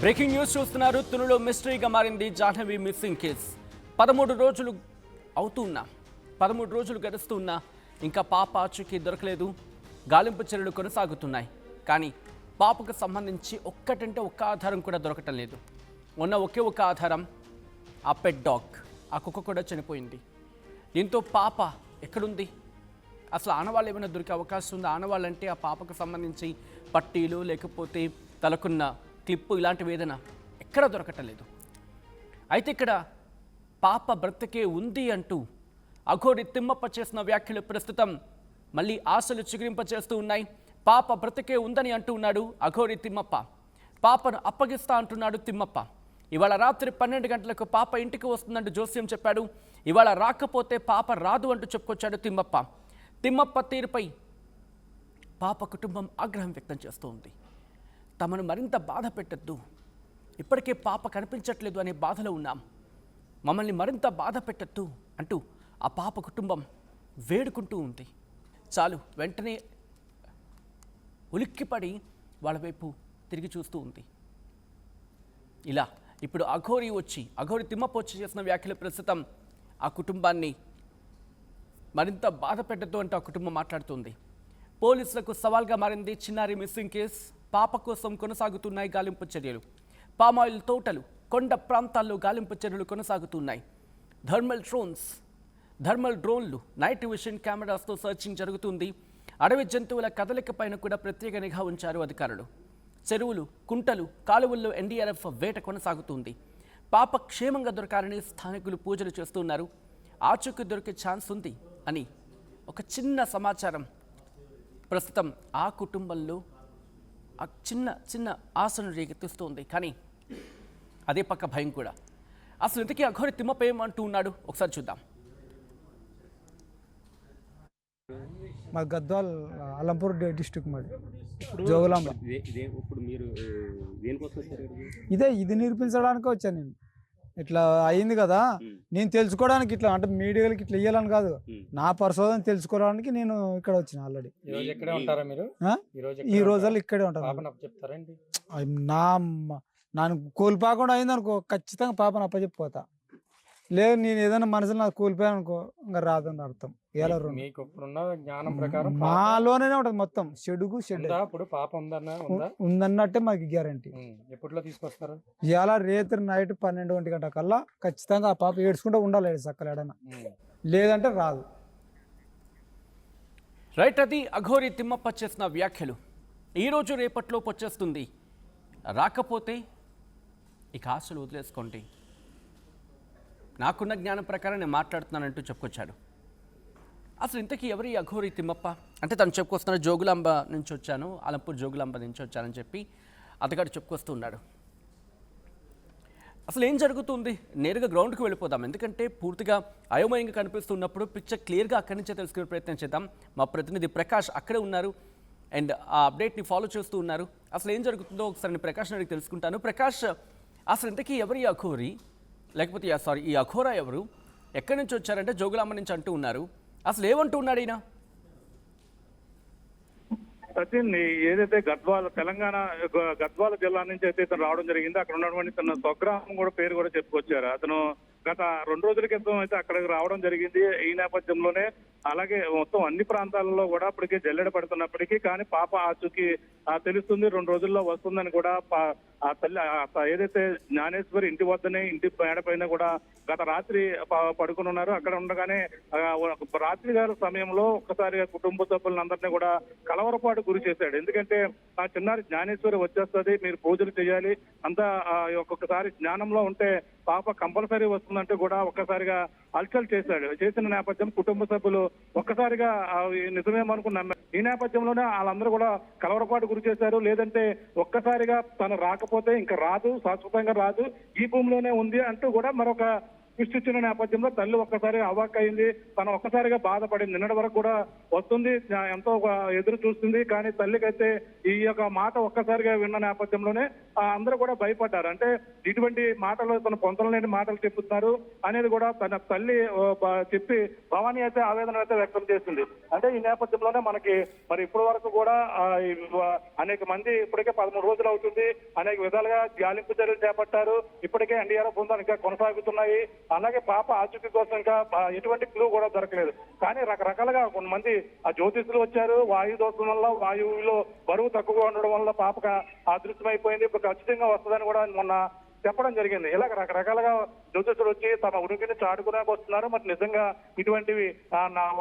Breaking news చూస్తున్నారు. తునిలో మిస్టరీగా మారింది Jahnavi missing case. 13 రోజులు అవుతున్నా 13 రోజులు గడుస్తున్నా ఇంకా పాప ఆచూకీ దొరకలేదు. గాలింపు చర్యలు కొనసాగుతున్నాయి. కానీ పాపకు సంబంధించి ఒక్కటంటే ఒక్క ఆధారం కూడా దొరకటం లేదు. ఉన్న ఒకే ఒక ఆధారం ఆ పెట్ డాగ్. ఆ కుక్క కూడా చనిపోయింది. దీంతో పాప ఎక్కడుంది? అసలు ఆనవాళ్ళు ఏమైనా దొరికే అవకాశం ఉందా? ఆనవాళ్ళంటే ఆ పాపకు సంబంధించి పట్టీలు లేకపోతే తలకున్న క్లిప్పు ఇలాంటివి ఏదైనా ఎక్కడ దొరకటం లేదు. అయితే ఇక్కడ పాప బ్రతికే ఉంది అంటూ అఘోరి తిమ్మప్ప చేసిన వ్యాఖ్యలు ప్రస్తుతం మళ్ళీ ఆశలు చిగురింపచేస్తూ ఉన్నాయి. పాప బ్రతికే ఉందని అంటూ ఉన్నాడు అఘోరి తిమ్మప్ప. పాపను అప్పగిస్తా అంటున్నాడు తిమ్మప్ప. ఇవాళ రాత్రి 12 గంటలకు పాప ఇంటికి వస్తుందంటూ జోస్యం చెప్పాడు. ఇవాళ రాకపోతే పాప రాదు అంటూ చెప్పుకొచ్చాడు తిమ్మప్ప. తిమ్మప్ప తీరుపై పాప కుటుంబం ఆగ్రహం వ్యక్తం చేస్తూ ఉంది. తమను మరింత బాధ పెట్టద్దు, ఇప్పటికే పాప కనిపించట్లేదు అనే బాధలో ఉన్నాం, మమ్మల్ని మరింత బాధ పెట్టద్దు అంటూ ఆ పాప కుటుంబం వేడుకుంటూ ఉంది. చాలు వెంటనే ఉలిక్కిపడి వాళ్ళ వైపు తిరిగి చూస్తూ ఉంది. ఇలా ఇప్పుడు అఘోరి తిమ్మప్ప వచ్చి చేసిన వ్యాఖ్యలు ప్రస్తుతం ఆ కుటుంబాన్ని మరింత బాధ పెట్టద్దు అంటూ ఆ కుటుంబం మాట్లాడుతుంది. పోలీసులకు సవాల్గా మారింది చిన్నారి మిస్సింగ్ కేసు. పాప కోసం కొనసాగుతున్నాయి గాలింపు చర్యలు. పామాయిల్ తోటలు, కొండ ప్రాంతాల్లో గాలింపు చర్యలు కొనసాగుతున్నాయి. థర్మల్ డ్రోన్లు, నైట్ విషన్ కెమెరాస్తో సర్చింగ్ జరుగుతుంది. అడవి జంతువుల కదలికపైన కూడా ప్రత్యేక నిఘా ఉంచారు అధికారులు. చెరువులు, కుంటలు, కాలువల్లో ఎన్డీఆర్ఎఫ్ వేట కొనసాగుతుంది. పాప క్షేమంగా దొరకాలని స్థానికులు పూజలు చేస్తున్నారు. ఆచూకీ దొరికే ఛాన్స్ ఉంది అని ఒక చిన్న సమాచారం ప్రస్తుతం ఆ కుటుంబంలో ఆ చిన్న ఆశను రేకెత్తిస్తోంది. కానీ అదే పక్క భయం కూడా. అసలు ఇంతకీ అఘోరి తిమ్మప్ప ఏమంటూ ఉన్నాడు ఒకసారి చూద్దాం. మా గద్వాల్ అలంపూర్ డిస్ట్రిక్ట్ మాది జోగులాంబ. ఇప్పుడు మీరు దేనికోసం వచ్చారు? ఇది నిరూపించడానికి వచ్చాను నేను. ఇట్లా అయింది కదా, నేను తెలుసుకోవడానికి ఇట్లా అంటే మీడియాలకి ఇట్లా ఇయ్యాలని కాదు, నా పరిశోధన తెలుసుకోవడానికి నేను ఇక్కడ వచ్చిన. ఆల్రెడీ ఈ రోజుల్లో ఇక్కడే ఉంటాను. నన్ను కోల్పోకుండా అయింది అనుకో, ఖచ్చితంగా పాపను అప్పచెప్పిపోతా. లేదు నేను ఏదైనా మనసులో నాకు కోల్పోయాను అనుకో, ఇంకా రాదని అర్థం. మాలోనే ఉంటది మొత్తం, చెడుగు పాప ఉందన్నట్టే మాకు గ్యారంటీ. ఎప్పట్లో తీసుకొస్తారు? ఇవాళ రేత్రి నైట్ 12 గంటల కల్లా ఖచ్చితంగా ఆ పాప ఏడ్చుకుంటూ ఉండాలి చక్కలు ఏడన్నా, లేదంటే రాదు. రైట్, అది అఘోరి తిమ్మప్ప చేసిన వ్యాఖ్యలు. ఈరోజు రేపట్లోపు వచ్చేస్తుంది. రాకపోతే ఇక ఆశలు వదిలేసుకోండి, నాకున్న జ్ఞానం ప్రకారం నేను మాట్లాడుతున్నానంటూ చెప్పుకొచ్చాడు. అసలు ఇంతకీ ఎవరి అఘోరి తిమ్మప్ప అంటే తను చెప్పుకొస్తున్నారు, జోగులాంబ నుంచి వచ్చాను, అలంపూర్ జోగులాంబ నుంచి వచ్చానని చెప్పి అతగాడు చెప్పుకొస్తూ ఉన్నాడు. అసలు ఏం జరుగుతుంది? నేరుగా గ్రౌండ్కి వెళ్ళిపోదాం, ఎందుకంటే పూర్తిగా అయోమయంగా కనిపిస్తున్నప్పుడు పిక్చర్ క్లియర్గా అక్కడి నుంచే తెలుసుకునే ప్రయత్నం చేద్దాం. మా ప్రతినిధి ప్రకాష్ అక్కడే ఉన్నారు అండ్ ఆ అప్డేట్ని ఫాలో చేస్తూ ఉన్నారు. అసలు ఏం జరుగుతుందో ఒకసారి నేను ప్రకాష్ అడిగి తెలుసుకుంటాను. ప్రకాష్, అసలు ఇంతకీ ఎవరి అఘోరి, లేకపోతే ఈ అఘోరా ఎవరు, ఎక్కడి నుంచి వచ్చారంటే జోగులాంబ నుంచి అంటూ ఉన్నారు. అసలు ఏమంటూ ఉన్నాడు ఈయన? సచిన్, ఏదైతే తెలంగాణ గద్వాల జిల్లా నుంచి అయితే ఇతను రావడం జరిగింది. అక్కడ ఉన్నటువంటి తన స్వగ్రామం కూడా పేరు కూడా చెప్పుకొచ్చారు. అతను గత 2 రోజుల క్రితం అయితే అక్కడికి రావడం జరిగింది. ఈ నేపథ్యంలోనే అలాగే మొత్తం అన్ని ప్రాంతాలలో కూడా ఇప్పటికే జల్లెడ పడుతున్నప్పటికీ కానీ పాప ఆచూకీ తెలుస్తుంది, 2 రోజుల్లో వస్తుందని కూడా ఆ తల్లి ఏదైతే జ్ఞానేశ్వరి ఇంటి వద్దనే ఇంటి మేడ పైన కూడా గత రాత్రి పడుకుని ఉన్నారు. అక్కడ ఉండగానే రాత్రి గారి సమయంలో ఒక్కసారిగా కుటుంబ సభ్యులందరినీ కూడా కలవరపాటు గురి చేశాడు. ఎందుకంటే ఆ చిన్నారి జ్ఞానేశ్వరి వచ్చేస్తుంది, మీరు పూజలు చేయాలి, అంతా ఒక్కొక్కసారి జ్ఞానంలో ఉంటే పాప కంపల్సరీ వస్తుందంటే కూడా ఒక్కసారిగా హల్చల్ చేసిన నేపథ్యం కుటుంబ సభ్యులు ఒక్కసారిగా నిజమేమనుకుని ఈ నేపథ్యంలోనే వాళ్ళందరూ కూడా కలవరపాటు గురి చేశారు. లేదంటే ఒక్కసారిగా తను రాకపోతే ఇంకా రాదు, శాశ్వతంగా రాదు, ఈ భూమిలోనే ఉంది అంటూ కూడా మరొక సృష్టించిన నేపథ్యంలో తల్లి ఒక్కసారి అవాక్ అయింది. తను ఒక్కసారిగా బాధపడింది. నిన్నటి వరకు కూడా వస్తుంది, ఎంతో ఎదురు చూస్తుంది, కానీ తల్లికైతే ఈ యొక్క మాట ఒక్కసారిగా విన్న నేపథ్యంలోనే అందరూ కూడా భయపడ్డారు. అంటే ఇటువంటి మాటలు తన పొంతలేని మాటలు చెప్తున్నారు అనేది కూడా తన తల్లి చెప్పి భవానీ అయితే ఆవేదన అయితే వ్యక్తం చేసింది. అంటే ఈ నేపథ్యంలోనే మనకి మరి ఇప్పటి వరకు కూడా అనేక మంది ఇప్పటికే 13 రోజులు అవుతుంది, అనేక విధాలుగా గాలింపు చర్యలు చేపట్టారు. ఇప్పటికే ఎన్డీఆర్ఎఫ్ బృందాలు ఇంకా కొనసాగుతున్నాయి. అలాగే పాప ఆచూకీ కోసం ఇంకా ఎటువంటి క్లూ కూడా దొరకలేదు. కానీ రకరకాలుగా కొంతమంది ఆ జ్యోతిష్యులు వచ్చారు. వాయు దోషం వల్ల వాయువులో బరువు తక్కువగా ఉండడం వల్ల పాపకు అదృశ్యమైపోయింది, ఇప్పుడు ఖచ్చితంగా వస్తుందని కూడా మొన్న చెప్పడం జరిగింది. ఇలా రకరకాలుగా జ్యోతిష్యులు వచ్చి తమ ఉనికిని చాటుకునేకి వస్తున్నారు. మరి నిజంగా ఇటువంటివి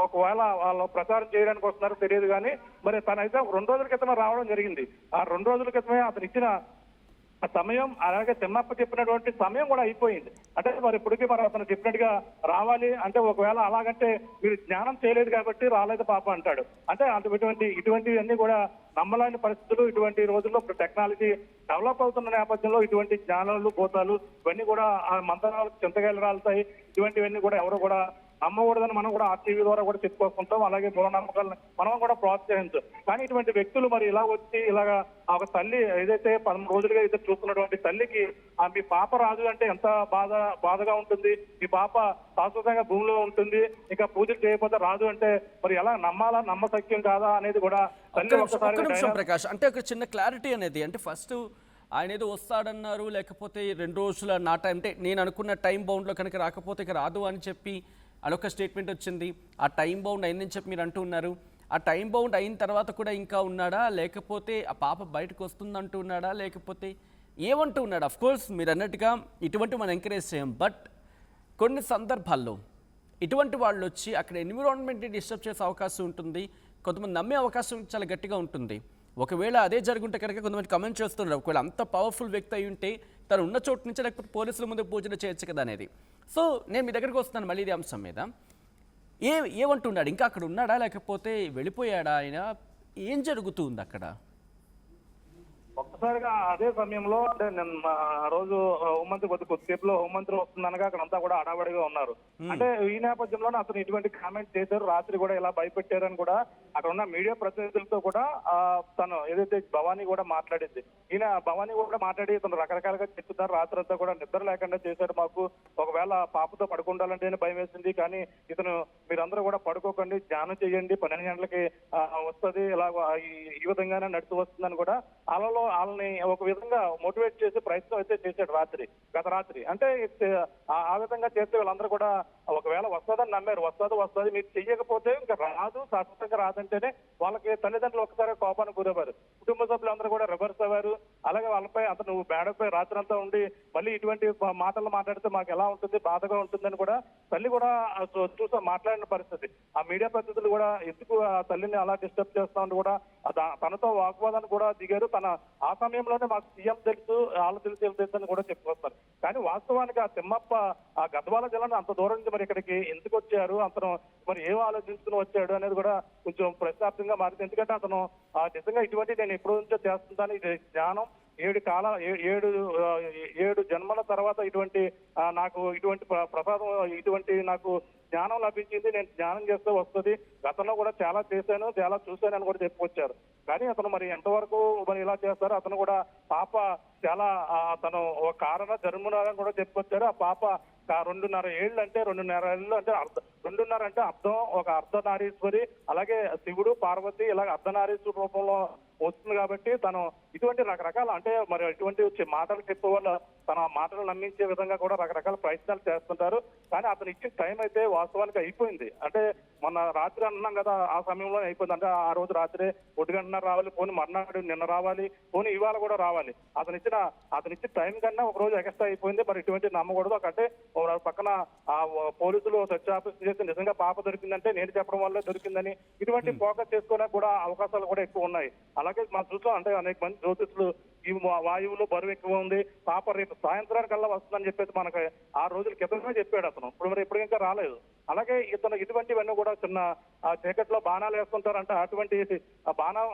ఒకవేళ వాళ్ళు ప్రచారం చేయడానికి వస్తున్నారో తెలియదు. కానీ మరి తనైతే 2 రోజుల క్రితమే రావడం జరిగింది. ఆ 2 రోజుల క్రితమే అతను ఇచ్చిన సమయం, అలాగే తిమ్మప్ప చెప్పినటువంటి సమయం కూడా అయిపోయింది. అంటే మరి ఇప్పటికీ మరి అతను చెప్పినట్టుగా రావాలి అంటే ఒకవేళ అలాగంటే వీడు జ్ఞానం చేయలేదు కాబట్టి రాలేదు పాప అంటాడు. అంటే ఇటువంటివన్నీ కూడా నమ్మలేని పరిస్థితులు. ఇటువంటి రోజుల్లో ఇప్పుడు టెక్నాలజీ డెవలప్ అవుతున్న నేపథ్యంలో ఇటువంటి జ్ఞానాలు భూతాలు ఇవన్నీ కూడా ఆ మంత్రాలకు చింతకాయలు రాలుతాయి. ఇటువంటివన్నీ కూడా ఎవరు కూడా నమ్మకూడదని మనం కూడా ఆర్టీవీ ద్వారా కూడా చెప్పుకోకుంటాం. అలాగే మూఢనమ్మకాలను మనం కూడా ప్రోత్సహించు. కానీ ఇటువంటి వ్యక్తులు మరి ఇలా వచ్చి ఇలాగా ఒక తల్లి ఏదైతే 13 రోజులుగా అయితే చూస్తున్నటువంటి తల్లికి మీ పాప రాజు అంటే ఎంత బాధగా ఉంటుంది, మీ పాప శాశ్వతంగా భూమిలో ఉంటుంది, ఇంకా పూజలు చేయకపోతే రాజు అంటే మరి ఎలా నమ్మాలా, నమ్మశక్యం కాదా అనేది కూడా తల్లి ఒక్క ప్రకాష్ అంటే ఒక చిన్న క్లారిటీ అనేది. అంటే ఫస్ట్ ఆయన ఏదో వస్తాడన్నారు, లేకపోతే 2 రోజుల నా టైం అంటే నేను అనుకున్న టైం బౌండ్లో కనుక రాకపోతే ఇక రాదు అని చెప్పి అదొక స్టేట్మెంట్ వచ్చింది. ఆ టైం బౌండ్ అయిందని చెప్పి మీరు అంటూ ఉన్నారు. ఆ టైం బౌండ్ అయిన తర్వాత కూడా ఇంకా ఉన్నాడా, లేకపోతే ఆ పాప బయటకు వస్తుందంటూ ఉన్నాడా, లేకపోతే ఏమంటూ ఉన్నాడు? అఫ్ కోర్స్ మీరు అన్నట్టుగా ఇటువంటి మనం ఎంకరేజ్ చేయం. బట్ కొన్ని సందర్భాల్లో ఇటువంటి వాళ్ళు వచ్చి అక్కడ ఎన్విరాన్మెంట్ని డిస్టర్బ్ చేసే అవకాశం ఉంటుంది. కొంతమంది నమ్మే అవకాశం చాలా గట్టిగా ఉంటుంది. ఒకవేళ అదే జరుగుంటే కనుక కొంతమంది కమెంట్ చేస్తున్నారు, ఒకవేళ అంత పవర్ఫుల్ వ్యక్తి అయి ఉంటే తను ఉన్న చోటు నుంచి లేకపోతే పోలీసుల ముందు పూజలు చేయొచ్చు కదా అనేది. సో నేను మీ దగ్గరికి వస్తున్నాను మళ్ళీ ఇది అంశం మీద. ఏమంటున్నాడు? ఇంకా అక్కడ ఉన్నాడా, లేకపోతే వెళ్ళిపోయాడా ఆయన? ఏం జరుగుతుంది అక్కడ? ఒక్కసారిగా అదే సమయంలో అంటే నేను ఆ రోజు హోంమంత్రి కొద్దిసేపులో హోంమంత్రి వస్తుందనగా అక్కడ అంతా కూడా హడావడిగా ఉన్నారు. అంటే ఈ నేపథ్యంలోనే అతను ఇటువంటి కామెంట్ చేశారు. రాత్రి కూడా ఇలా భయపెట్టారని కూడా అక్కడ ఉన్న మీడియా ప్రతినిధులతో కూడా తను ఏదైతే భవానీ కూడా మాట్లాడింది. ఈయన భవానీ కూడా మాట్లాడి తను రకరకాలుగా చెప్తున్నారు. రాత్రి అంతా కూడా నిద్ర లేకుండా చేశాడు. మాకు ఒకవేళ పాపతో పడుకుండాలంటేనే భయం వేసింది, కానీ ఇతను మీరందరూ కూడా పడుకోకండి, ధ్యానం చేయండి, 12 గంటలకి వస్తుంది, ఇలా ఈ విధంగానే నడుచు వస్తుందని కూడా వాళ్ళని ఒక విధంగా మోటివేట్ చేసే ప్రయత్నం అయితే చేశాడు గత రాత్రి. అంటే ఆ విధంగా చేస్తే వీళ్ళందరూ కూడా ఒకవేళ వస్తుందని నమ్మారు. వస్తుంది మీరు చెయ్యకపోతే ఇంకా రాదు, శాశ్వతంగా రాదంటేనే వాళ్ళకి తల్లిదండ్రులు ఒకసారి కోపానికి గురవ్వారు. కుటుంబ సభ్యులందరూ కూడా రివర్స్ అవ్వారు. అలాగే వాళ్ళపై అతను మేడపై రాత్రి అంతా ఉండి మళ్ళీ ఇటువంటి మాటలు మాట్లాడితే మాకు ఎలా ఉంటుంది, బాధగా ఉంటుందని కూడా తల్లి కూడా చూసా మాట్లాడిన పరిస్థితి. ఆ మీడియా ప్రతినిధులు కూడా ఎందుకు ఆ తల్లిని అలా డిస్టర్బ్ చేస్తామని కూడా తనతో వాగ్వాదాన్ని కూడా దిగారు. ఆ సమయంలోనే మాకు సీఎం తెలుసు, వాళ్ళు తెలుసు అని కూడా చెప్పుకొస్తారు. కానీ వాస్తవానికి ఆ తిమ్మప్ప ఆ గద్వాల జిల్లాను అంత దూరం నుంచి మరి ఇక్కడికి ఎందుకు వచ్చారు, అతను మరి ఏం ఆలోచించుకుని వచ్చాడు అనేది కూడా కొంచెం ప్రశ్నార్థంగా మారింది. ఎందుకంటే అతను నిజంగా ఇటువంటి నేను ఎప్పుడు నుంచో చేస్తుంటాను, ఇది జ్ఞానం 7 జన్మల తర్వాత ఇటువంటి నాకు ఇటువంటి ప్రసాదం, ఇటువంటి నాకు జ్ఞానం లభించింది, నేను జ్ఞానం చేస్తే వస్తుంది, గతంలో కూడా చాలా చేశాను, చాలా చూశాను అని కూడా చెప్పుకొచ్చారు. కానీ అతను మరి ఎంతవరకు మరి ఇలా చేస్తారు, అతను కూడా పాప చాలా తను ఒక కారణ జన్మనాలని కూడా చెప్పుకొచ్చారు. ఆ పాప 2.5 ఏళ్ళు అంటే 2.5 ఏళ్ళు అంటే 2.5 అంటే అర్థం, ఒక అర్ధనారీశ్వరి, అలాగే శివుడు పార్వతి ఇలాగ అర్ధనారీశ్వరి రూపంలో వస్తుంది. కాబట్టి తను ఇటువంటి రకరకాల అంటే మరి ఇటువంటి మాటలు చెప్పే వల్ల తన మాటలు నమ్మించే విధంగా కూడా రకరకాల ప్రయత్నాలు చేస్తుంటారు. కానీ అతను ఇచ్చిన టైం అయితే వాస్తవానికి అయిపోయింది. అంటే మొన్న రాత్రి అన్నాం కదా, ఆ సమయంలో అయిపోయింది. అంటే ఆ రోజు రాత్రి 1 గంటన్నర రావాలి, పోనీ మర్నాడు నిన్న రావాలి, పోనీ ఇవాళ కూడా రావాలి. అతను ఇచ్చిన టైం కన్నా ఒక రోజు ఎక్స్ట్రా అయిపోయింది. మరి ఇటువంటి నమ్మకూడదు. అంటే పక్కన ఆ పోలీసులు సెర్చ్ ఆఫీస్ చేసి నిజంగా పాప దొరికిందంటే నేను చెప్పడం వల్లే దొరికిందని ఇటువంటి ఫోకస్ చేసుకోవడానికి కూడా అవకాశాలు కూడా ఎక్కువ ఉన్నాయి. అలాగే మనం చూసాం అంటే అనేక మంది జ్యోతిష్యులు ఈ వాయువులో బరువు ఎక్కువ ఉంది, పాప రేపు సాయంత్రానికల్లా వస్తుందని చెప్పేసి మనకి 6 రోజుల క్రితమే చెప్పాడు అతను. ఇప్పుడు మరి ఎప్పుడు ఇంకా రాలేదు. అలాగే ఇతను ఇటువంటివన్నీ కూడా చిన్న చీకట్లో బాణాలు వేసుకుంటారంట. అటువంటి బాణం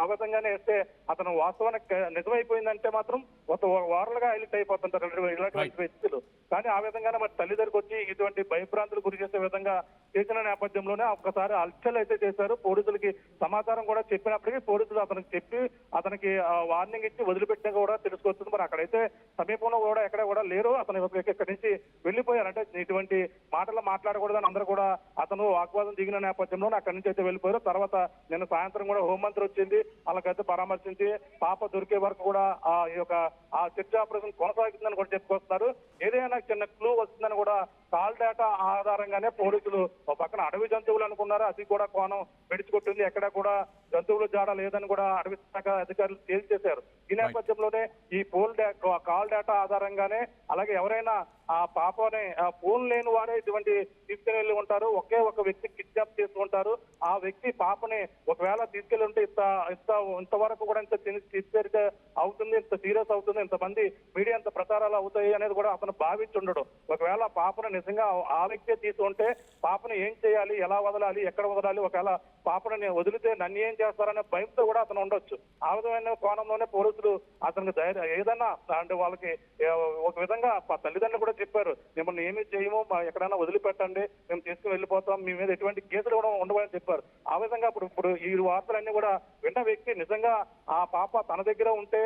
ఆ విధంగానే వేస్తే అతను వాస్తవానికి నిజమైపోయిందంటే మాత్రం ఒక వారలుగా హైలైట్ అయిపోతుంటారు ఇలాంటి వ్యక్తులు. కానీ ఆ విధంగానే మరి తల్లి దగ్గరికి వచ్చి ఇటువంటి భయభ్రాంతులు గురి చేసే విధంగా చేసిన నేపథ్యంలోనే ఒక్కసారి హత్యలు అయితే చేశారు. పోలీసులకి సమాచారం కూడా చెప్పినప్పటికీ పోలీసులు అతనికి చెప్పి అతనికి వార్నింగ్ ఇచ్చి వదిలిపెట్టినా కూడా తెలుసుకొస్తుంది. మరి అక్కడైతే సమీపంలో కూడా ఎక్కడ కూడా లేరు. అతను ఇక్కడి నుంచి వెళ్ళిపోయారు. అంటే ఇటువంటి మాటలు మాట్లాడకూడదని అందరూ కూడా అతను వాగ్వాదం దిగిన నేపథ్యంలో అక్కడి నుంచి అయితే వెళ్ళిపోయారు. తర్వాత నిన్న సాయంత్రం కూడా హోంమంత్రి వచ్చింది, అలాగైతే పరామర్శించి పాప దొరికే వరకు కూడా ఈ యొక్క చర్చ ఆపరేషన్ కొనసాగుతుందని కూడా చెప్పుకొస్తున్నారు. ఏదైనా చిన్న క్లూ వస్తుందని కూడా కాల్ డేటా ఆధారంగానే పోలీసులు ఒక పక్కన అడవి జంతువులు అనుకున్నారు, అది కూడా కోణం పెడుచుకొట్టింది. ఎక్కడ కూడా జంతువులు జాడ లేదని కూడా అడవి శాఖ అధికారులు తేల్చేశారు. ఈ నేపథ్యంలోనే ఈ కాల్ డేటా ఆధారంగానే అలాగే ఎవరైనా ఆ పాపని ఫోన్ లేని వారే ఇటువంటి తీసుకుని వెళ్ళి ఉంటారు. ఒకే ఒక వ్యక్తి కిడ్నాప్ చేసి ఉంటారు. ఆ వ్యక్తి పాపని ఒకవేళ తీసుకెళ్లి ఉంటే ఇంతవరకు కూడా ఇంత తీసుకెళ్తే అవుతుంది, ఇంత సీరియస్ అవుతుంది, ఇంతమంది మీడియా ఇంత ప్రచారాలు అవుతాయి అనేది కూడా అతను భావించుండడు. ఒకవేళ పాపను నిజంగా ఆ వ్యక్తే తీసుకుంటే పాపను ఏం చేయాలి, ఎలా వదలాలి, ఎక్కడ వదలాలి, ఒకవేళ పాపను వదిలితే నన్ను ఏం చేస్తారనే భయంతో కూడా అతను ఉండొచ్చు. ఆ విధమైన కోణంలోనే పోలీసులు అతనికి ధైర్యం ఏదన్నా అంటే వాళ్ళకి ఒక విధంగా తల్లిదండ్రులు కూడా చెప్పారు, మిమ్మల్ని ఏమీ చేయము, ఎక్కడైనా వదిలిపెట్టండి, మేము తీసుకుని వెళ్ళిపోతాం, మీ మీద ఎటువంటి కేసులు కూడా ఉండవని చెప్పారు. ఆ విధంగా ఇప్పుడు ఈ వార్తలన్నీ కూడా విన్న వ్యక్తి నిజంగా ఆ పాప తన దగ్గర ఉంటే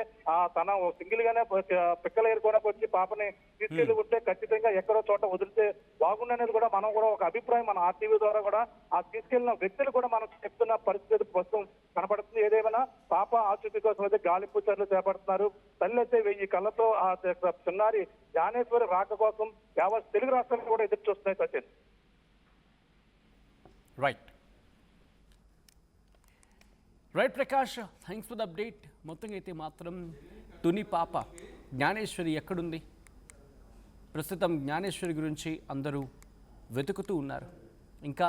తన సింగిల్ గానే పిక్కల ఏరుకోవడానికి వచ్చి పాపని తీసుకెళ్లి ఉంటే ఖచ్చితంగా ఎక్కడో చోట వదిలితే బాగుండనేది కూడా మనం కూడా ఒక అభిప్రాయం మన ఆర్టీవీ ద్వారా కూడా ఆ తీసుకెళ్లిన వ్యక్తులు కూడా మనం చెప్తున్న పరిస్థితి ప్రస్తుతం కనపడుతుంది. ఏదేమైనా పాప ఆచూకీ కోసం అయితే గాలింపు చర్యలు చేపడుతున్నారు. తల్లి అయితే 1000 కళ్ళతో ఆ చిన్నారి జ్ఞానేశ్వరి రాక కోసం యావత్ తెలుగు రాష్ట్రాలు కూడా ఎదురు చూస్తున్నాయి. Sachin. Right Prakash, thanks for the update. మొత్తంగా అయితే మాత్రం తుని పాప జ్ఞానేశ్వరి ఎక్కడుంది? ప్రస్తుతం జ్ఞానేశ్వరి గురించి అందరూ వెతుకుతూ ఉన్నారు. ఇంకా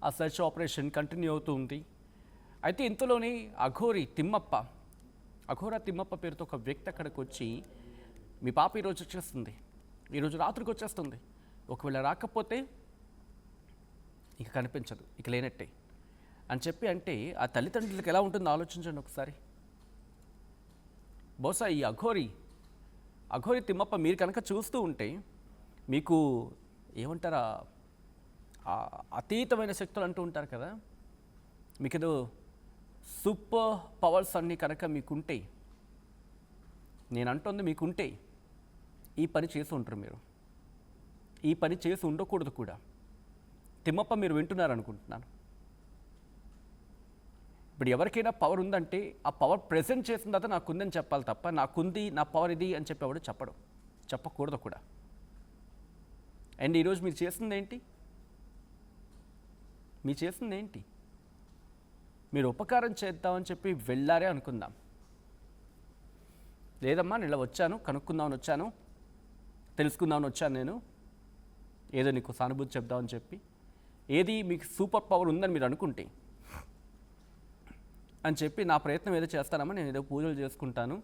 ఆ సెర్చ్ ఆపరేషన్ కంటిన్యూ అవుతూ ఉంది. అయితే ఇంతలోనే అఘోరా తిమ్మప్ప పేరుతో ఒక వ్యక్తి అక్కడికి వచ్చి మీ పాప ఈరోజు వచ్చేస్తుంది, ఈరోజు రాత్రికి వచ్చేస్తుంది, ఒకవేళ రాకపోతే ఇక కనిపించదు, ఇక లేనట్టే అని చెప్పి అంటే ఆ తల్లిదండ్రులకు ఎలా ఉంటుందో ఆలోచించండి ఒకసారి. బహుశా ఈ అఘోరి తిమ్మప్ప మీరు కనుక చూస్తూ ఉంటే మీకు ఏమంటారా అతీతమైన శక్తులు అంటూ ఉంటారు కదా, మీకు ఏదో సూపర్ పవర్స్ అన్నీ కనుక మీకుంటే, నేను అంటుంది మీకుంటే ఈ పని చేసి ఉంటారు. మీరు ఈ పని చేసి ఉండకూడదు కూడా. తిమ్మప్ప మీరు వింటున్నారనుకుంటున్నాను. ఇప్పుడు ఎవరికైనా పవర్ ఉందంటే ఆ పవర్ ప్రెజెంట్ చేసిన తర్వాత నాకుందని చెప్పాలి తప్ప నాకుంది, నా పవర్ ఇది అని చెప్పేవాడు చెప్పకూడదు కూడా. అండ్ ఈరోజు మీరు చేసింది ఏంటి? మీరు ఉపకారం చేద్దామని చెప్పి వెళ్ళారే అనుకుందాం. లేదమ్మా నేను ఇలా వచ్చాను, కనుక్కుందామని వచ్చాను, తెలుసుకుందామని వచ్చాను, నేను ఏదో నీకు సానుభూతి చెప్దామని చెప్పి, ఏది మీకు సూపర్ పవర్ ఉందని మీరు అనుకుంటే అని చెప్పి నా ప్రయత్నం ఏదో చేస్తానమ్మా, నేను ఏదో పూజలు చేసుకుంటాను,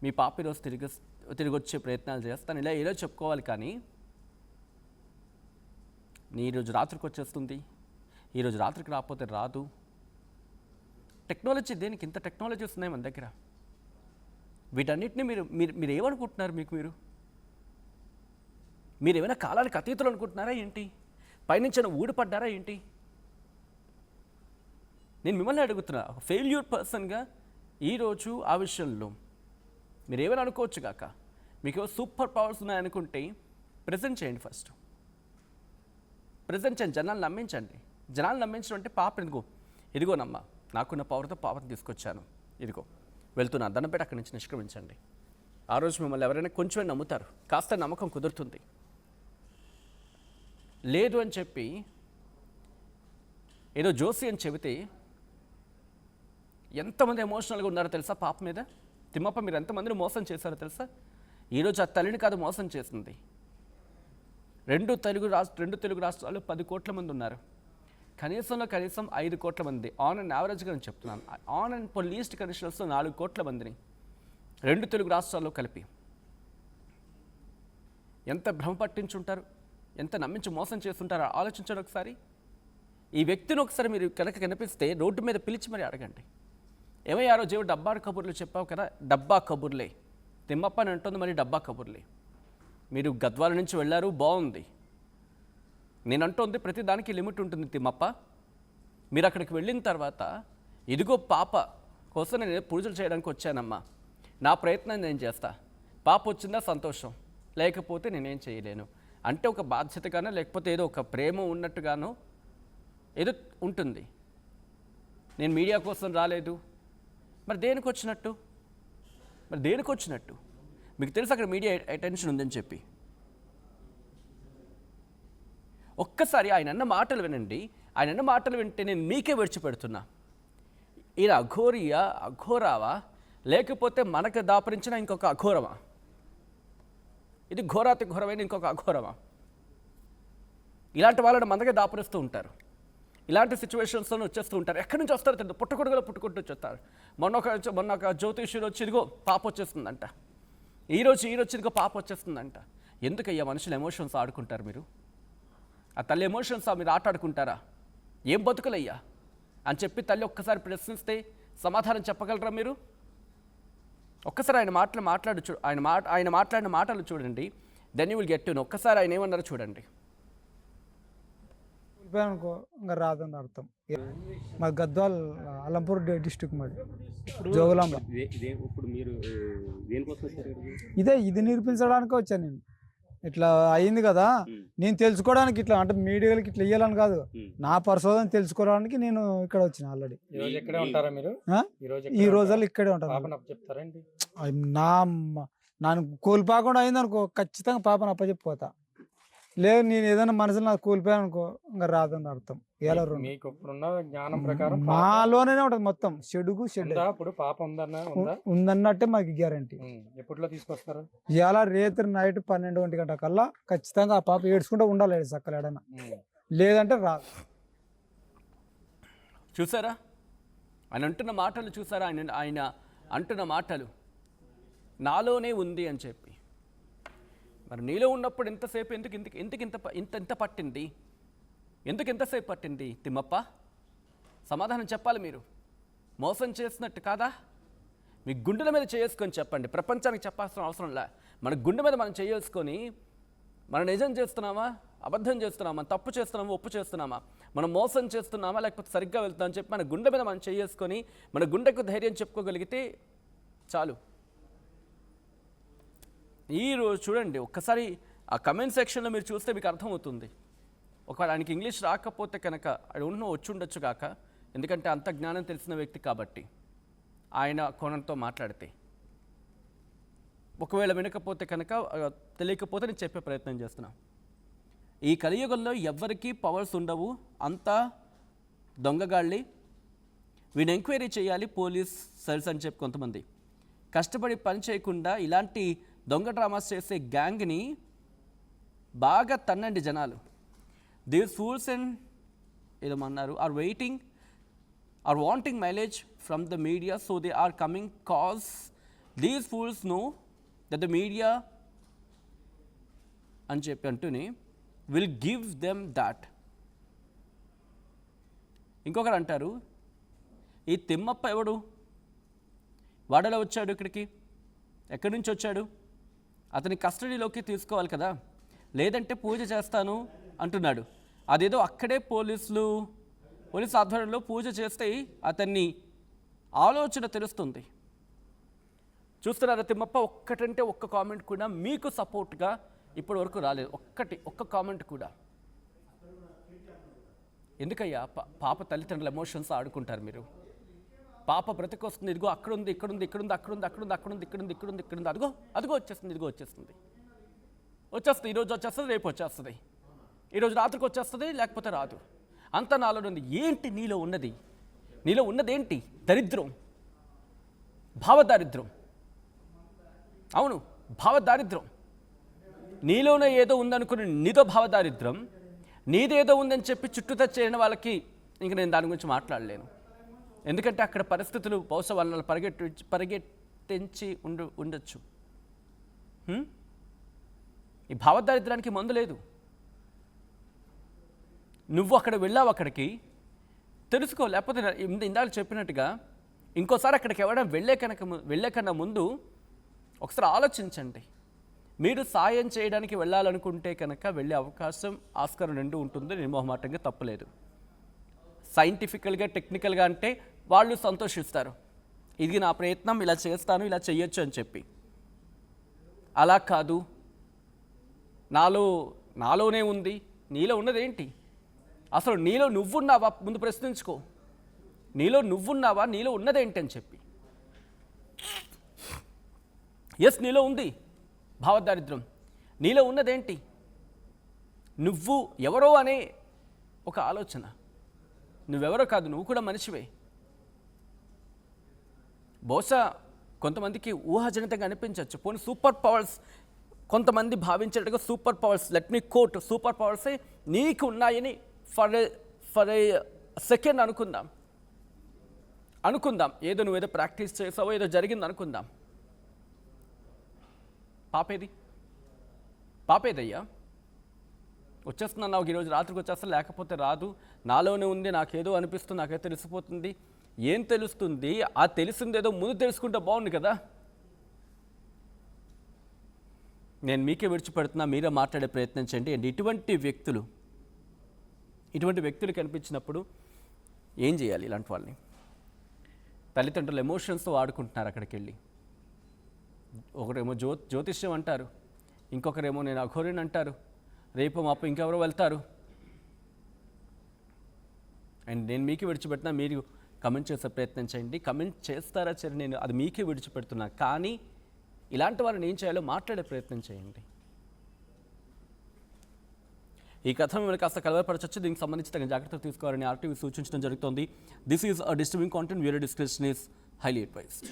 మీ పాప ఈరోజు తిరిగి వచ్చే ప్రయత్నాలు చేస్తాను, ఇలా ఏదో చెప్పుకోవాలి. కానీ నీ ఈరోజు రాత్రికి వచ్చేస్తుంది, ఈరోజు రాత్రికి రాకపోతే రాదు. టెక్నాలజీ దేనికి ఇంత టెక్నాలజీస్ ఉన్నాయి మన దగ్గర. వీటన్నిటిని మీరు ఏమనుకుంటున్నారు? మీరు ఏమైనా కాలానికి అతీతులు అనుకుంటున్నారా ఏంటి? పైనుంచి ఊడిపడ్డారా ఏంటి? నేను మిమ్మల్ని అడుగుతున్నా, ఒక ఫెయిల్యూర్ పర్సన్గా ఈరోజు ఆ విషయంలో మీరు ఏమైనా అనుకోవచ్చు కాక, మీకు సూపర్ పవర్స్ ఉన్నాయనుకుంటే ప్రజెంట్ చేయండి. ఫస్ట్ ప్రజెంట్ చేయండి, జనాలు నమ్మించండి. జనాలు నమ్మించడం అంటే పాప ఇదిగోనమ్మా నాకున్న పవర్తో పాపను తీసుకొచ్చాను, ఇదిగో వెళ్తున్నా దండం పెట్టి అక్కడి నుంచి నిష్క్రమించండి. ఆ రోజు మిమ్మల్ని ఎవరైనా కొంచెమే నమ్ముతారు, కాస్త నమ్మకం కుదురుతుంది. లేదు అని చెప్పి ఏదో జోసి అని చెబితే ఎంతమంది ఎమోషనల్గా ఉన్నారో తెలుసా పాప మీద? తిమ్మప్ప మీరు ఎంతమందిని మోసం చేశారో తెలుసా? ఈరోజు ఆ తల్లిని కాదు మోసం చేసింది. రెండు తెలుగు రాష్ట్రాలు 10 కోట్ల మంది ఉన్నారు. కనీసం 5 కోట్ల మంది ఆన్ అండ్ యావరేజ్గా నేను చెప్తున్నాను. ఆన్ అండ్ లీస్ట్ కండిషన్స్లో 4 కోట్ల మందిని 2 తెలుగు రాష్ట్రాల్లో కలిపి ఎంత భ్రమ పట్టించుంటారు. ఎంత నమ్మించి మోసం చేస్తుంటారో ఆలోచించండి ఒకసారి. ఈ వ్యక్తిని ఒకసారి మీరు కనుక కనిపిస్తే రోడ్డు మీద పిలిచి మరి అడగండి, ఏమయ్య ఆ రోజు ఏవో డబ్బా కబుర్లు చెప్పావు కదా, డబ్బా కబుర్లే తిమ్మప్ప అని అంటుంది, మరి డబ్బా కబుర్లే. మీరు గద్వాల నుంచి వెళ్ళారు, బాగుంది. నేను అంటోంది ప్రతి దానికి లిమిట్ ఉంటుంది తిమ్మప్ప. మీరు అక్కడికి వెళ్ళిన తర్వాత ఇదిగో పాప కోసం నేను పూజలు చేయడానికి వచ్చానమ్మా, నా ప్రయత్నం నేను చేస్తా, పాప వచ్చిందా సంతోషం, లేకపోతే నేనేం చేయలేను అంటే ఒక బాధ్యతగానో లేకపోతే ఏదో ఒక ప్రేమ ఉన్నట్టుగానో ఏదో ఉంటుంది. నేను మీడియా కోసం రాలేదు, మరి దేనికి వచ్చినట్టు? మరి దేనికి వచ్చినట్టు? మీకు తెలుసు అక్కడ మీడియా అటెన్షన్ ఉందని చెప్పి. ఒక్కసారి ఆయన అన్న మాటలు వినండి. ఆయన అన్న మాటలు వింటే నేను మీకే విడిచిపెడుతున్నా. ఈయన అఘోరియా, అఘోరావా, లేకపోతే మనకు దాపరించిన ఇంకొక అఘోరమా? ఇది ఘోరాతి ఘోరమైన ఇంకొక అఘోరమా? ఇలాంటి వాళ్ళని మనకే దాపరిస్తూ ఉంటారు, ఇలాంటి సిచ్యువేషన్స్లో వచ్చేస్తూ ఉంటారు. ఎక్కడి నుంచి వస్తారు తెలియదు, పుట్టకొడుగులో పుట్టుకుంటూ వచ్చేస్తారు. మొన్న ఒక జ్యోతిష్యుడు వచ్చి ఇదిగో పాప వచ్చేస్తుందంట, ఈరోజు ఇదిగో పాప వచ్చేస్తుందంట. ఎందుకయ్యా మనుషులు ఎమోషన్స్ ఆడుకుంటారు? మీరు ఆ తల్లి ఎమోషన్స్ మీరు ఆట ఆడుకుంటారా? ఏం బతుకులయ్యా అని చెప్పి తల్లి ఒక్కసారి ప్రశ్నిస్తే సమాధానం చెప్పగలరా మీరు? ఒక్కసారి ఆయన ఆయన మాట్లాడిన మాటలు చూడండి, then you will get to know. ఒక్కసారి ఆయన ఏమన్నారో చూడండి. అనుకో ఇంకా రాదని అర్థం. మా గద్వాల్ అలంపూర్ డిస్ట్రిక్ట్ మాది, జోగులాంబ. ఇప్పుడు మీరు దేనికోసం వచ్చారు? ఇది నిరూపించడానికే వచ్చాను నేను. ఇట్లా అయింది కదా, నేను తెలుసుకోవడానికి ఇట్లా అంటే మీడియాలకి ఇట్లా ఇయ్యాలని కాదు, నా పరిశోధన తెలుసుకోవడానికి నేను ఇక్కడ వచ్చిన. ఆల్రెడీ ఇక్కడే ఉంటారా మీరు? ఈ రోజుల్లో ఇక్కడే ఉంటాను. చెప్తారండి నన్ను కోల్పోకుండా అయింది అనుకో, ఖచ్చితంగా పాపను అప్పచెప్పిపోతా. లేదు నేను ఏదైనా మనసులో నాకు కోల్పోయాను అనుకో ఇంకా రాదని అర్థం. మీకు ఇప్పుడున్న జ్ఞానం ప్రకారం మాలోనే ఉంటుంది మొత్తం, చెడుగు చెడు. ఇప్పుడు పాప ఉందన్నట్టే మాకు గ్యారంటీ. ఎప్పట్లో తీసుకొస్తారు? ఇలా రేత్రి నైట్ 12 గంటల కల్లా ఖచ్చితంగా ఆ పాప ఏడ్చుకుంటూ ఉండాలి సక్కలు ఏడన్నా, లేదంటే రాదు. చూసారా ఆయన అంటున్న మాటలు? చూసారా ఆయన అంటున్న మాటలు? నాలోనే ఉంది అని చెప్పి. మరి నీలో ఉన్నప్పుడు ఎంతసేపు ఇంత పట్టింది? ఎంతసేపు పట్టింది తిమ్మప్ప? సమాధానం చెప్పాలి మీరు. మోసం చేసినట్టు కాదా? మీ గుండెల మీద చేసుకొని చెప్పండి, ప్రపంచానికి చెప్పాల్సిన అవసరం లే. మన గుండె మీద మనం చేసుకొని మనం నిజం చేస్తున్నామా, అబద్ధం చేస్తున్నామా, తప్పు చేస్తున్నామా, ఒప్పు చేస్తున్నామా, మనం మోసం చేస్తున్నామా, లేకపోతే సరిగ్గా వెళ్తామని చెప్పి మన గుండె మీద మనం చేసుకొని మన గుండెకు ధైర్యం చెప్పుకోగలిగితే చాలు. ఈరోజు చూడండి ఒక్కసారి ఆ కమెంట్ సెక్షన్లో మీరు చూస్తే మీకు అర్థమవుతుంది. ఒకవేళ ఆయనకి ఇంగ్లీష్ రాకపోతే కనుక అది వచ్చి ఉండొచ్చు కాక, ఎందుకంటే అంత జ్ఞానం తెలిసిన వ్యక్తి కాబట్టి ఆయన కోణంతో మాట్లాడితే. ఒకవేళ వినకపోతే కనుక, తెలియకపోతే నేను చెప్పే ప్రయత్నం చేస్తున్నాను. ఈ కలియుగంలో ఎవ్వరికీ పవర్స్ ఉండవు, అంతా దొంగగాళ్ళి. వీడిని ఎంక్వైరీ చేయాలి పోలీస్ సెల్స్ అని చెప్పి కొంతమంది కష్టపడి పని చేయకుండా ఇలాంటి దొంగ డ్రామాస్ చేసే గ్యాంగ్ని బాగా తన్నండి జనాలు. దీస్ ఫూల్స్ అండ్ ఏదమన్నారు are wanting mileage from the media, so they are coming cause these fools know that the media అని చెప్పి అంటూనే విల్ గివ్ దెమ్ దాట్. ఇంకొకరు అంటారు, ఈ తిమ్మప్ప ఎవడు? వాడలో వచ్చాడు ఇక్కడికి, ఎక్కడి నుంచి వచ్చాడు? అతని కస్టడీలోకి తీసుకోవాలి కదా, లేదంటే పూజ చేస్తాను అంటున్నాడు. అదేదో అక్కడే పోలీస్ ఆధ్వర్యంలో పూజ చేస్తే అతన్ని ఆలోచన తెలుస్తుంది. చూస్తున్నారా తిమ్మప్ప? ఒక్కటంటే ఒక్క కామెంట్ కూడా మీకు సపోర్ట్గా ఇప్పటి వరకు రాలేదు. ఒక్క కామెంట్ కూడా. ఎందుకయ్యా పాప తల్లిదండ్రుల ఎమోషన్స్ ఆడుకుంటారు మీరు? పాప బ్రతికొస్తుంది, ఇదిగో అక్కడుంది, ఇక్కడుంది, ఇక్కడుంది, అక్కడుంది, అక్కడుంది, అక్కడుంది, ఇక్కడుంది, ఇక్కడుంది, ఇక్కడుంది, అదిగో వచ్చేస్తుంది, ఇదిగో వచ్చేస్తుంది, ఈరోజు వచ్చేస్తుంది, రేపు వచ్చేస్తుంది, ఈరోజు రాత్రికి వచ్చేస్తుంది, లేకపోతే రాదు. అంతా నాలో ఉంది. ఏంటి నీలో ఉన్నది? నీలో ఉన్నదేంటి? దరిద్రం, భావదారిద్రం. అవును, భావదారిద్రం. నీలోనే ఏదో ఉందనుకుని నీదో భావదారిద్రం, నీదేదో ఉందని చెప్పి చుట్టూతో చేరిన వాళ్ళకి ఇంక నేను దాని గురించి మాట్లాడలేను. ఎందుకంటే అక్కడ పరిస్థితులు బహుశా వాళ్ళని పరిగెట్టించి ఉండొచ్చు. ఈ భావదారిద్రానికి మందు లేదు. నువ్వు అక్కడ వెళ్ళావు, అక్కడికి తెలుసుకో. లేకపోతే ఇందాక చెప్పినట్టుగా ఇంకోసారి అక్కడికి ఎవరైనా వెళ్ళే కన్నా ముందు ఒకసారి ఆలోచించండి. మీరు సాయం చేయడానికి వెళ్ళాలనుకుంటే కనుక వెళ్ళే అవకాశం, ఆస్కారం రెండు ఉంటుంది. నిర్మోహమాటంగా తప్పలేదు. సైంటిఫికల్గా, టెక్నికల్గా అంటే వాళ్ళు సంతోషిస్తారు, ఇది నా ప్రయత్నం, ఇలా చేస్తాను, ఇలా చెయ్యొచ్చు అని చెప్పి. అలా కాదు, నాలోనే ఉంది. నీలో ఉన్నదేంటి? అసలు నీలో నువ్వున్నావా? ముందు ప్రశ్నించుకో. నీలో నువ్వున్నావా? నీలో ఉన్నదేంటి అని చెప్పి. ఎస్, నీలో ఉంది భావదారిద్ర్యం. నీలో ఉన్నదేంటి? నువ్వు ఎవరో అనే ఒక ఆలోచన. నువ్వెవరో కాదు, నువ్వు కూడా మనిషివే. బహుశా కొంతమందికి ఊహాజనితంగా అనిపించవచ్చు. పోనీ సూపర్ పవర్స్ కొంతమంది భావించేట్టుగా super powers, let me quote, super పవర్సే నీకు ఉన్నాయని ఫర్ ఏ సెకండ్ అనుకుందాం. ఏదో నువ్వేదో ప్రాక్టీస్ చేసావో, ఏదో జరిగింది అనుకుందాం. పాపేదయ్యా? వచ్చేస్తున్నాను నాకు ఈరోజు రాత్రికి వచ్చేస్తా, లేకపోతే రాదు. నాలోనే ఉంది, నాకేదో అనిపిస్తుంది, నాకేదో తెలిసిపోతుంది. ఏం తెలుస్తుంది? ఆ తెలిసిందేదో ముందు తెలుసుకుంటే బాగుంది కదా. నేను మీకే విడిచిపెడుతున్నా, మీరే మాట్లాడే ప్రయత్నం చేయండి. అండ్ ఇటువంటి వ్యక్తులు కనిపించినప్పుడు ఏం చేయాలి? ఇలాంటి వాళ్ళని తల్లిదండ్రులు ఎమోషన్స్తో ఆడుకుంటున్నారు. అక్కడికి వెళ్ళి ఒకరేమో జ్యోతిష్యం అంటారు, ఇంకొకరేమో నేను అఘోరిని అంటారు, రేపు మాపు ఇంకెవరో వెళ్తారు. అండ్ నేను మీకే విడిచిపెట్టినా, మీరు కమెంట్ చేసే ప్రయత్నం చేయండి. కమెంట్ చేస్తారా సరే, నేను అది మీకే విడిచిపెడుతున్నా. కానీ ఇలాంటి వాళ్ళని ఏం చేయాలో మాట్లాడే ప్రయత్నం చేయండి. ఈ కథ మిమ్మల్ని కాస్త కలవరపరచవచ్చు. దీనికి సంబంధించి తగిన జాగ్రత్తలు తీసుకోవాలని ఆర్టీవీ సూచించడం జరుగుతోంది. This is a disturbing content. వేరే డిస్క్రిప్షన్ ఈస్ హైలీ అడ్వైజ్డ్.